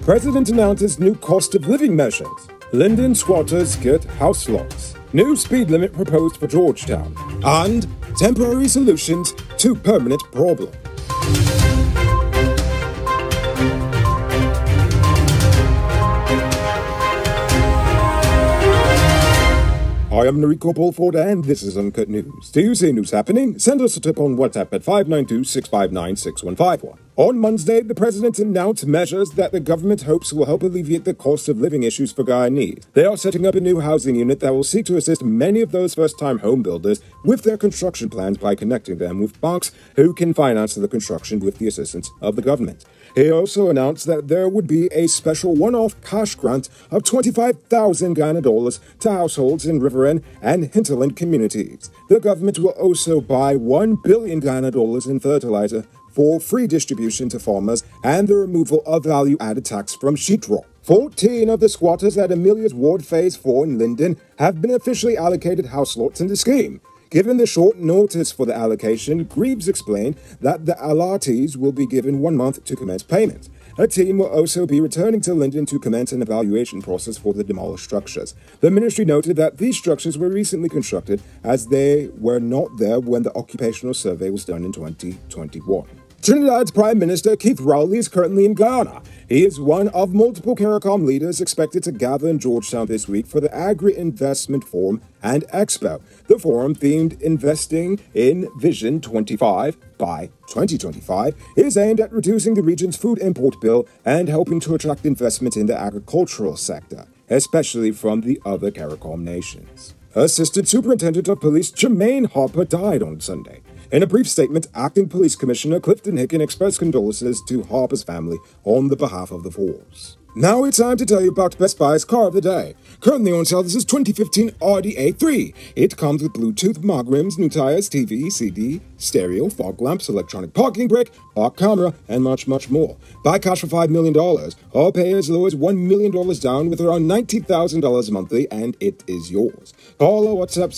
President announces new cost of living measures. Linden squatters get house lots. New speed limit proposed for Georgetown. And temporary solutions to permanent problems. I am Enrico Bolford, and this is Uncut News. Do you see news happening? Send us a tip on WhatsApp at 592-659-6151. On Monday, the president announced measures that the government hopes will help alleviate the cost of living issues for Guyanese. They are setting up a new housing unit that will seek to assist many of those first-time home builders with their construction plans by connecting them with banks who can finance the construction with the assistance of the government. He also announced that there would be a special one-off cash grant of 25,000 Guyana dollars to households in Riverend and hinterland communities. The government will also buy 1 billion Guyana dollars in fertilizer for free distribution to farmers and the removal of value-added tax from sheetrock. 14 of the squatters at Amelia's Ward Phase 4 in Linden have been officially allocated house lots in the scheme. Given the short notice for the allocation, Greaves explained that the allottees will be given 1 month to commence payment. A team will also be returning to Linden to commence an evaluation process for the demolished structures. The ministry noted that these structures were recently constructed as they were not there when the occupational survey was done in 2021. Trinidad's Prime Minister Keith Rowley is currently in Guyana. He is one of multiple CARICOM leaders expected to gather in Georgetown this week for the Agri-Investment Forum and Expo. The forum, themed Investing in Vision 25 by 2025, is aimed at reducing the region's food import bill and helping to attract investment in the agricultural sector, especially from the other CARICOM nations. Assistant Superintendent of Police Jermaine Harper died on Sunday. In a brief statement, Acting Police Commissioner Clifton Hicken expressed condolences to Harper's family on the behalf of the force. Now it's time to tell you about Best Buy's car of the day. Currently on sale, this is 2015 Audi A3. It comes with Bluetooth, mag rims, new tires, TV, CD, stereo, fog lamps, electronic parking brake, park camera, and much, much more. Buy cash for $5 million, or pay as low as $1 million down with around $90,000 monthly, and it is yours. Call or WhatsApp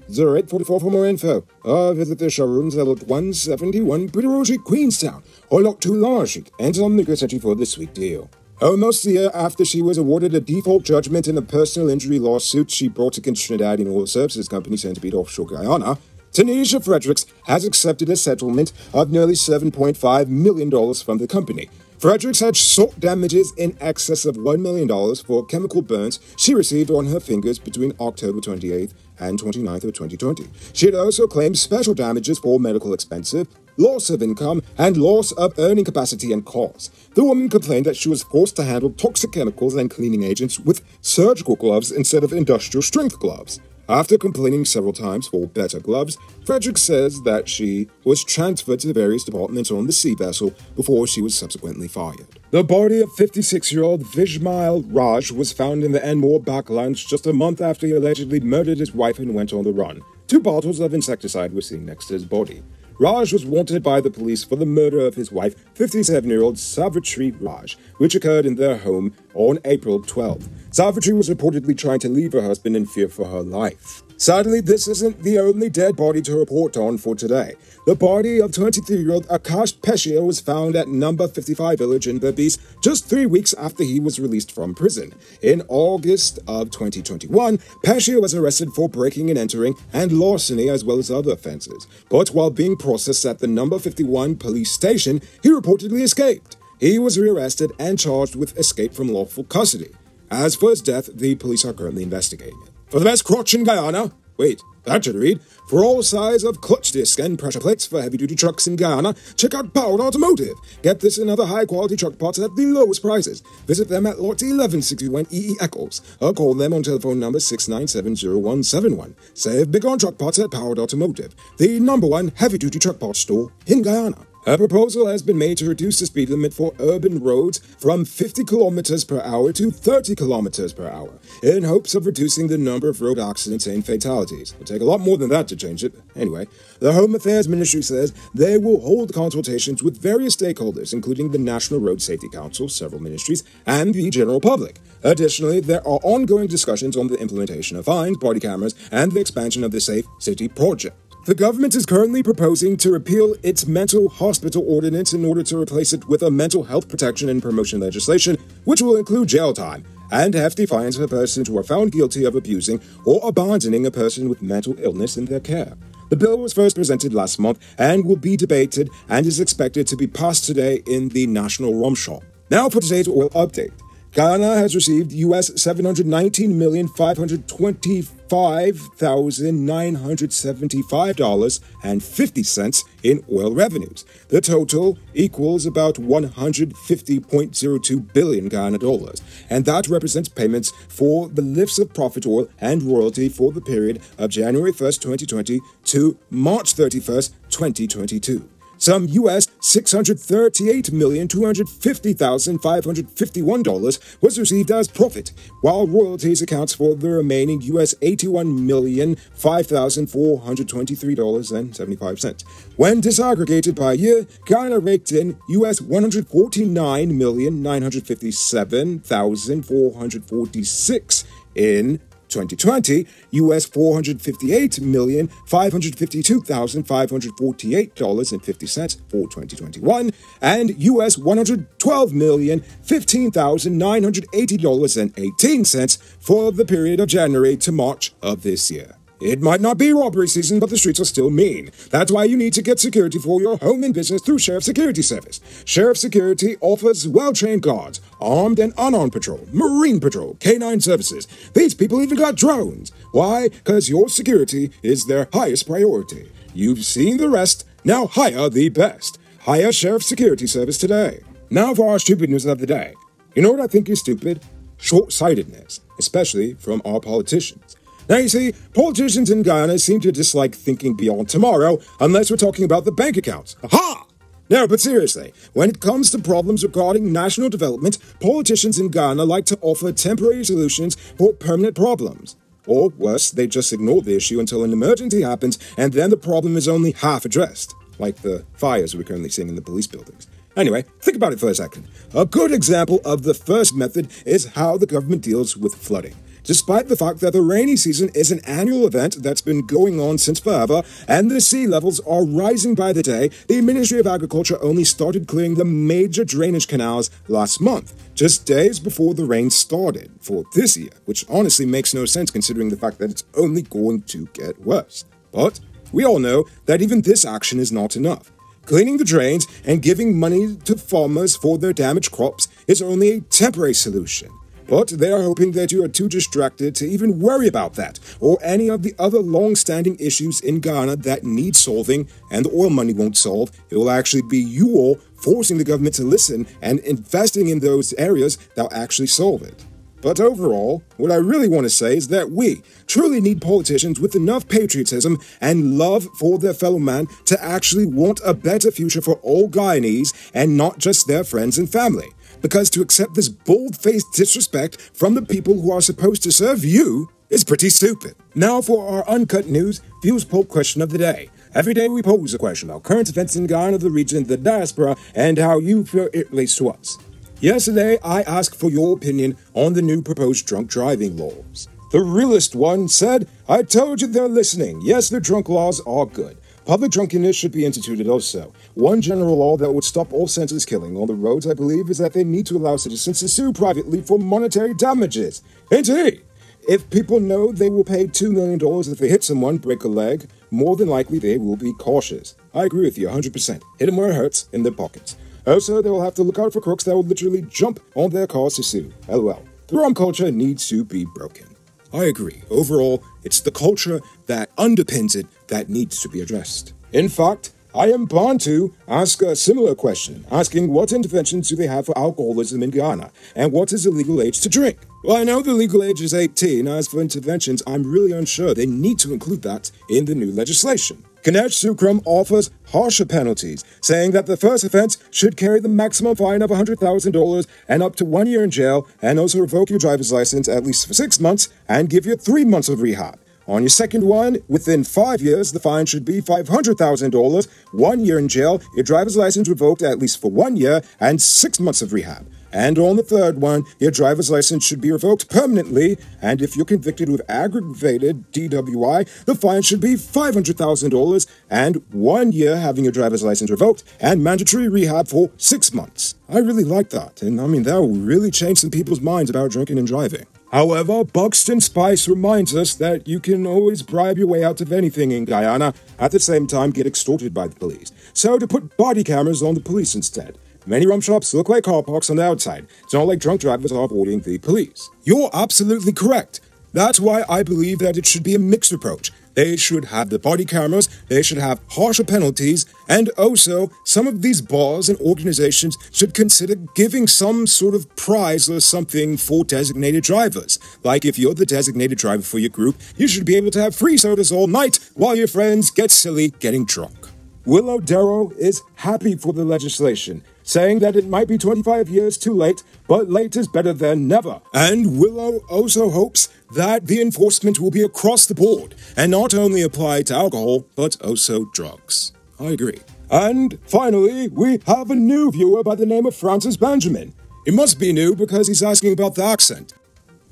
662-0844 for more info, or visit their showrooms at 171 Pretty Rose Street, Queenstown, or Lot 2 Large Street, and on the entry for this sweet deal. Almost a year after she was awarded a default judgment in a personal injury lawsuit she brought against Trinidadian oil services company Centipede Offshore Guyana, Tanisha Fredericks has accepted a settlement of nearly $7.5 million from the company. Fredericks had sought damages in excess of $1 million for chemical burns she received on her fingers between October 28th and 29th of 2020. She had also claimed special damages for medical expenses, loss of income, and loss of earning capacity and cause. The woman complained that she was forced to handle toxic chemicals and cleaning agents with surgical gloves instead of industrial-strength gloves. After complaining several times for better gloves, Frederick says that she was transferred to various departments on the sea vessel before she was subsequently fired. The body of 56-year-old Vijmail Raj was found in the Enmore backlands just a month after he allegedly murdered his wife and went on the run. 2 bottles of insecticide were seen next to his body. Raj was wanted by the police for the murder of his wife, 57-year-old Savitri Raj, which occurred in their home on April 12th. Savitri was reportedly trying to leave her husband in fear for her life. Sadly, this isn't the only dead body to report on for today. The body of 23-year-old Akash Peshia was found at number 55 Village in Berbice just 3 weeks after he was released from prison. In August of 2021, Peshia was arrested for breaking and entering and larceny as well as other offenses. But while being processed at the number 51 police station, he reportedly escaped. He was rearrested and charged with escape from lawful custody. As for his death, the police are currently investigating it. For the best crotch in Guyana, wait, that should read, for all size of clutch disc and pressure plates for heavy-duty trucks in Guyana, check out Powered Automotive. Get this and other high-quality truck parts at the lowest prices. Visit them at Lot 1161 EE Eccles, or call them on telephone number 6970171. Save big on truck parts at Powered Automotive, the #1 heavy-duty truck parts store in Guyana. A proposal has been made to reduce the speed limit for urban roads from 50 kilometers per hour to 30 kilometers per hour, in hopes of reducing the number of road accidents and fatalities. It'll take a lot more than that to change it. Anyway, the Home Affairs Ministry says they will hold consultations with various stakeholders, including the National Road Safety Council, several ministries, and the general public. Additionally, there are ongoing discussions on the implementation of fines, body cameras, and the expansion of the Safe City project. The government is currently proposing to repeal its mental hospital ordinance in order to replace it with a mental health protection and promotion legislation, which will include jail time and hefty fines for persons who are found guilty of abusing or abandoning a person with mental illness in their care. The bill was first presented last month and will be debated and is expected to be passed today in the National Rumshop. Now for today's oil update. Guyana has received US $719,525,975.50 in oil revenues. The total equals about 150.02 billion Guyana dollars, and that represents payments for the lifts of profit oil and royalty for the period of January 1st, 2020 to March 31st, 2022. Some US $638,250,551 was received as profit, while royalties accounts for the remaining US $81,005,423.75. When disaggregated by year, Guyana raked in US $149,957,446 in 2020, US $458,552,548.50 for 2021, and US $112,015,980.18 for the period of January to March of this year. It might not be robbery season, but the streets are still mean. That's why you need to get security for your home and business through Sheriff Security Service. Sheriff Security offers well-trained guards, armed and unarmed patrol, marine patrol, canine services. These people even got drones. Why? Because your security is their highest priority. You've seen the rest, now hire the best. Hire Sheriff Security Service today. Now for our stupid news of the day. You know what I think is stupid? Short-sightedness, especially from our politicians. Now, you see, politicians in Guyana seem to dislike thinking beyond tomorrow, unless we're talking about the bank accounts. Aha! No, but seriously, when it comes to problems regarding national development, politicians in Guyana like to offer temporary solutions for permanent problems. Or worse, they just ignore the issue until an emergency happens, and then the problem is only half addressed, like the fires we're currently seeing in the police buildings. Anyway, think about it for a second. A good example of the first method is how the government deals with flooding. Despite the fact that the rainy season is an annual event that's been going on since forever, and the sea levels are rising by the day, the Ministry of Agriculture only started clearing the major drainage canals last month, just days before the rain started for this year, which honestly makes no sense considering the fact that it's only going to get worse. But we all know that even this action is not enough. Cleaning the drains and giving money to farmers for their damaged crops is only a temporary solution. But they are hoping that you are too distracted to even worry about that, or any of the other long-standing issues in Ghana that need solving, and the oil money won't solve. It will actually be you all forcing the government to listen and investing in those areas that will actually solve it. But overall, what I really want to say is that we truly need politicians with enough patriotism and love for their fellow man to actually want a better future for all Guyanese and not just their friends and family. Because to accept this bold-faced disrespect from the people who are supposed to serve you is pretty stupid. Now for our Uncut News Views Poll question of the day. Every day we pose a question about current events in Guyana, the region, the diaspora, and how you feel it relates to us. Yesterday, I asked for your opinion on the new proposed drunk driving laws. The realest one said, "I told you they're listening. Yes, the drunk laws are good. Public drunkenness should be instituted also. One general law that would stop all senseless killing on the roads, I believe, is that they need to allow citizens to sue privately for monetary damages. Indeed! If people know they will pay $2 million if they hit someone, break a leg, more than likely they will be cautious." I agree with you 100%. Hit them where it hurts, in their pockets. Also, they will have to look out for crooks that will literally jump on their cars to sue. LOL. The rum culture needs to be broken. I agree. Overall, it's the culture that underpins it that needs to be addressed. In fact, I am bound to ask a similar question, asking what interventions do they have for alcoholism in Guyana, and what is the legal age to drink? Well, I know the legal age is 18. As for interventions, I'm really unsure. They need to include that in the new legislation. Ganesh Sukram offers harsher penalties, saying that the first offense should carry the maximum fine of $100,000 and up to 1 year in jail, and also revoke your driver's license at least for 6 months and give you 3 months of rehab. On your second one, within 5 years, the fine should be $500,000, 1 year in jail, your driver's license revoked at least for 1 year, and 6 months of rehab. And on the third one, your driver's license should be revoked permanently, and if you're convicted with aggravated DWI, the fine should be $500,000 and 1 year having your driver's license revoked, and mandatory rehab for 6 months. I really like that, and that will really change some people's minds about drinking and driving. However, Buxton Spice reminds us that you can always bribe your way out of anything in Guyana, at the same time get extorted by the police. So to put body cameras on the police instead. Many rum shops look like car parks on the outside. It's not like drunk drivers are avoiding the police. You're absolutely correct. That's why I believe that it should be a mixed approach. They should have the body cameras, they should have harsher penalties, and also some of these bars and organizations should consider giving some sort of prize or something for designated drivers. Like if you're the designated driver for your group, you should be able to have free sodas all night while your friends get silly getting drunk. Willow Darrow is happy for the legislation, saying that it might be 25 years too late, but late is better than never. And Willow also hopes that the enforcement will be across the board, and not only apply to alcohol, but also drugs. I agree. And finally, we have a new viewer by the name of Francis Benjamin. It must be new because he's asking about the accent.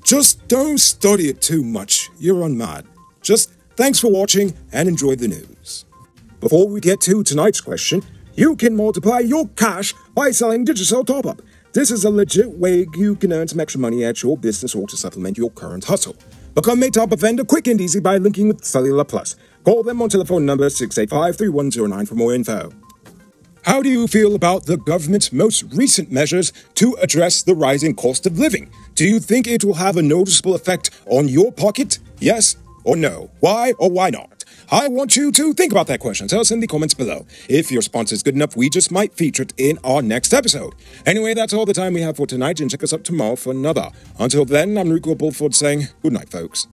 Just don't study it too much, you're unmad. Just thanks for watching and enjoy the news. Before we get to tonight's question, you can multiply your cash by selling Digicel Top-Up. This is a legit way you can earn some extra money at your business or to supplement your current hustle. Become a top-up vendor quick and easy by linking with Cellular Plus. Call them on telephone number 685-3109 for more info. How do you feel about the government's most recent measures to address the rising cost of living? Do you think it will have a noticeable effect on your pocket? Yes or no? Why or why not? I want you to think about that question. Tell us in the comments below. If your response is good enough, we just might feature it in our next episode. Anyway, that's all the time we have for tonight, and check us out tomorrow for another. Until then, I'm Rico Bulford saying good night, folks.